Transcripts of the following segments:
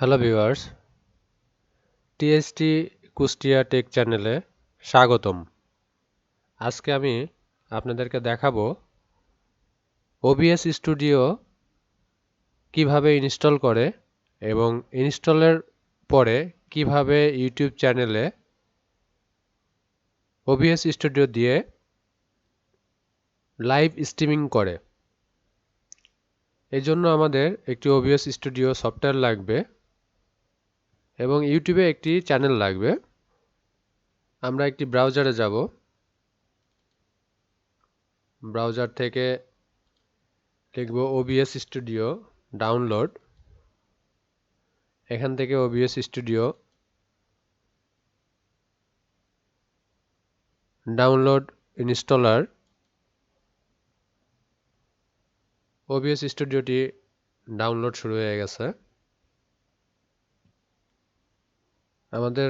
Hello viewers, TST Kushtia tech চ্যানেলে স্বাগতম। আজকে আমি আপনাদেরকে দেখাবো ওবিএস স্টুডিও কিভাবে ইনস্টল করে এবং ইনস্টলের পরে কিভাবে ইউটিউব চ্যানেলে ওবিএস স্টুডিও দিয়ে লাইভ স্ট্রিমিং করে। এই জন্য আমাদের একটি ওবিএস স্টুডিও সফটওয়্যার লাগবে এবং ইউটিউবে একটি চ্যানেল লাগবে। আমরা একটি ব্রাউজারে যাব, ব্রাউজার থেকে লিখব ওবিএস স্টুডিও ডাউনলোড। এখান থেকে OBS studio download installer. OBS স্টুডিওটি ডাউনলোড শুরু হয়ে গেছে। আমাদের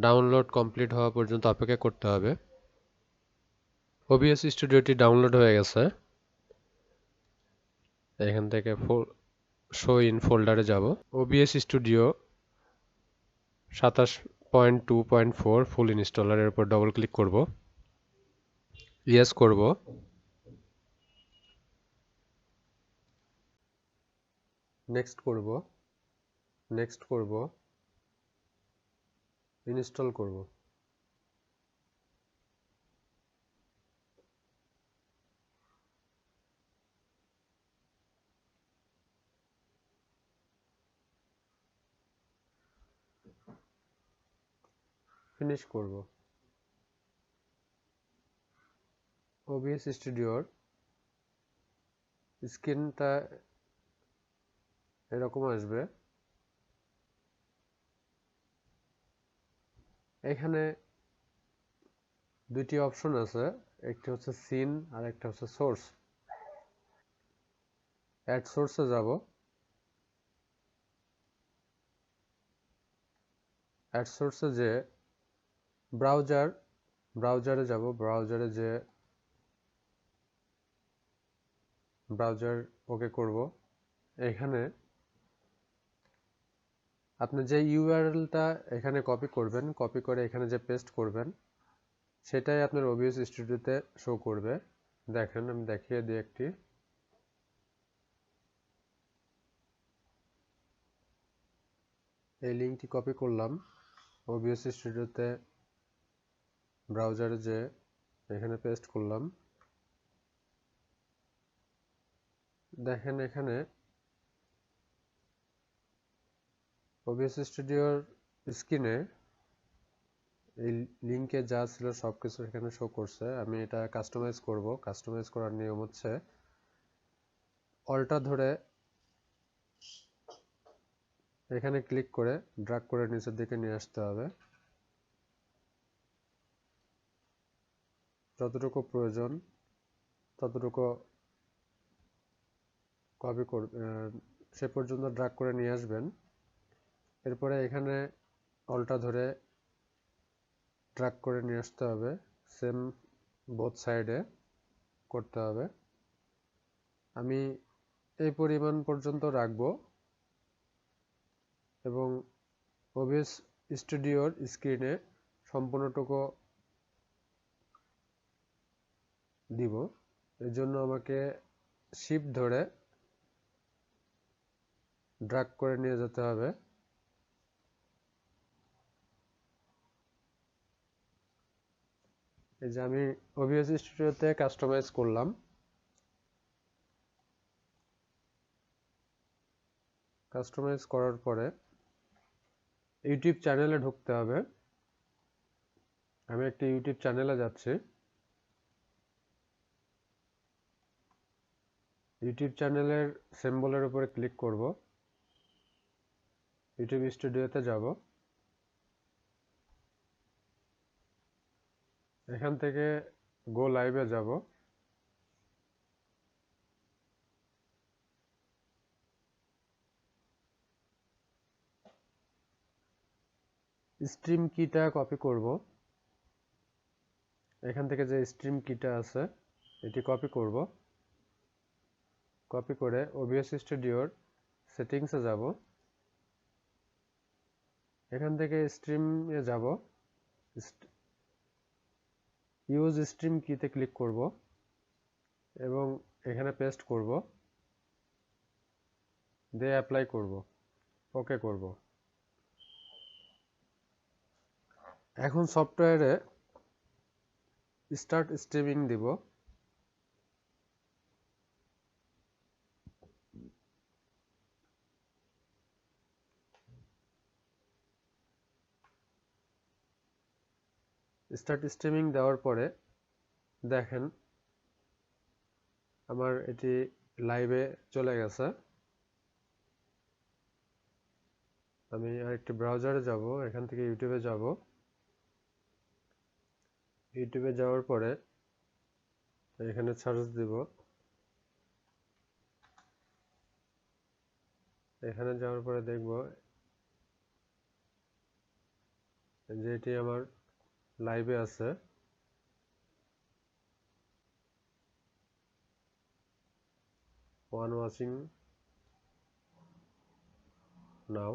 ডাউনলোড কমপ্লিট হওয়া পর্যন্ত অপেক্ষা করতে হবে। ওবিএস স্টুডিওটি ডাউনলোড হয়ে গেছে। এখান থেকে শো ইন ফোল্ডারে যাব। ওবিএস স্টুডিও 27.2.4 ফুল ইনস্টলারের উপর ডবল ক্লিক করব। ইয়েস করব। নেক্সট করব। নেক্সট করব। ইনস্টল করব। ফিনিশ করব। ওবিএস স্টুডিওর স্ক্রিনটা এরকম আসবে। এখানে দুইটি অপশন আছে, একটি হচ্ছে সিন আর একটা হচ্ছে সোর্স। অ্যাড সোর্সে যাব। অ্যাড সোর্সে যে ব্রাউজারে যাব, ব্রাউজারে যে ব্রাউজার ওকে করব। এখানে আপনি যে ইউআরএলটা এখানে কপি করবেন, কপি করে এখানে যে পেস্ট করবেন, সেটাই আপনার ওবিএস স্টুডিওতে শো করবে। দেখেন, আমি দেখিয়ে দিই একটি। এই লিঙ্কটি কপি করলাম, ওবিএস স্টুডিওতে ব্রাউজারে যে এখানে পেস্ট করলাম। দেখেন এখানে ওবিএস স্টুডিওর স্ক্রিনে এই লিঙ্কে যা ছিল সবকিছু এখানে শো করছে। আমি এটা কাস্টমাইজ করব। কাস্টমাইজ করার নিয়ম হচ্ছে অল্টা ধরে এখানে ক্লিক করে ড্র্যাগ করে নিচের দিকে নিয়ে আসতে হবে। যতটুকু প্রয়োজন ততটুকু কপি করে সে পর্যন্ত ড্র্যাগ করে নিয়ে আসবেন। এরপরে এখানে অল্টা ধরে ড্র্যাগ করে নিয়ে আসতে হবে, সেম বোথ সাইডে করতে হবে। আমি এই পরিমাণ পর্যন্ত রাখবো এবং ওবিএস স্টুডিওর স্ক্রিনে সম্পূর্ণটুকু দিব। এর জন্য আমাকে শিফট ধরে ড্র্যাগ করে নিয়ে যেতে হবে। এই যে আমি ওবিএস স্টুডিওতে কাস্টমাইজ করলাম। কাস্টমাইজ করার পরে ইউটিউব চ্যানেলে ঢুকতে হবে। আমি একটি ইউটিউব চ্যানেলে যাচ্ছি। ইউটিউব চ্যানেলের সিম্বলের উপরে ক্লিক করব। ইউটিউব স্টুডিওতে যাব। এখান থেকে গো লাইভে যাব। স্ট্রিম কিটা কপি করব। এখান থেকে যে স্ট্রিম কিটা আছে এটি কপি করব। কপি করে ওবিএস স্টুডিওর সেটিংসে যাব। এখান থেকে স্ট্রিমে যাব, ইউজ স্ট্রিম কিতে ক্লিক করব এবং এখানে পেস্ট করব, দিয়ে অ্যাপ্লাই করব, ওকে করব। এখন সফটওয়্যারে স্টার্ট স্ট্রিমিং দিব। স্টার্ট স্ট্রিমিং দেওয়ার পরে দেখেন আমার এটি লাইভে চলে গেছে। আমি আরেকটি ব্রাউজারে যাব, এখান থেকে ইউটিউবে যাব। ইউটিউবে যাওয়ার পরে এখানে সার্চ দিব, এখানে যাওয়ার পরে দেখব যে এটি আমার লাইভে আছে। ওয়ান ওয়াচিং নাও।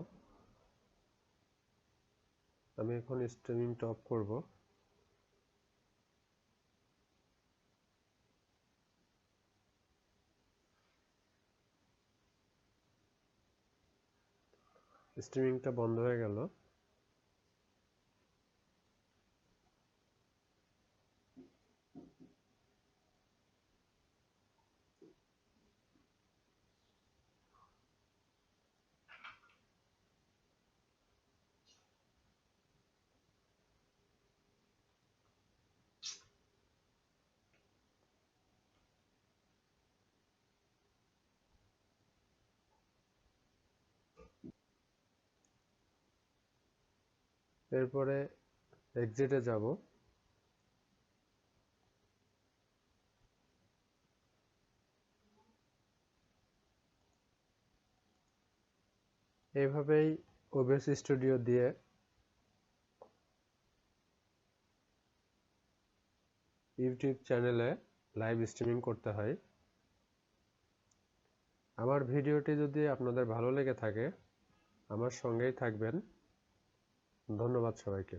আমি এখন স্ট্রিমিংটা অফ করব। স্ট্রিমিংটা বন্ধ হয়ে গেল। এরপরে এক্সিটে যাব। এইভাবেই OBS স্টুডিও দিয়ে ইউটিউব চ্যানেলে লাইভ স্ট্রিমিং করতে হয়। আমার ভিডিওটি যদি আপনাদের ভালো লেগে থাকে আমার সঙ্গেই থাকবেন। ধন্যবাদ সবাইকে।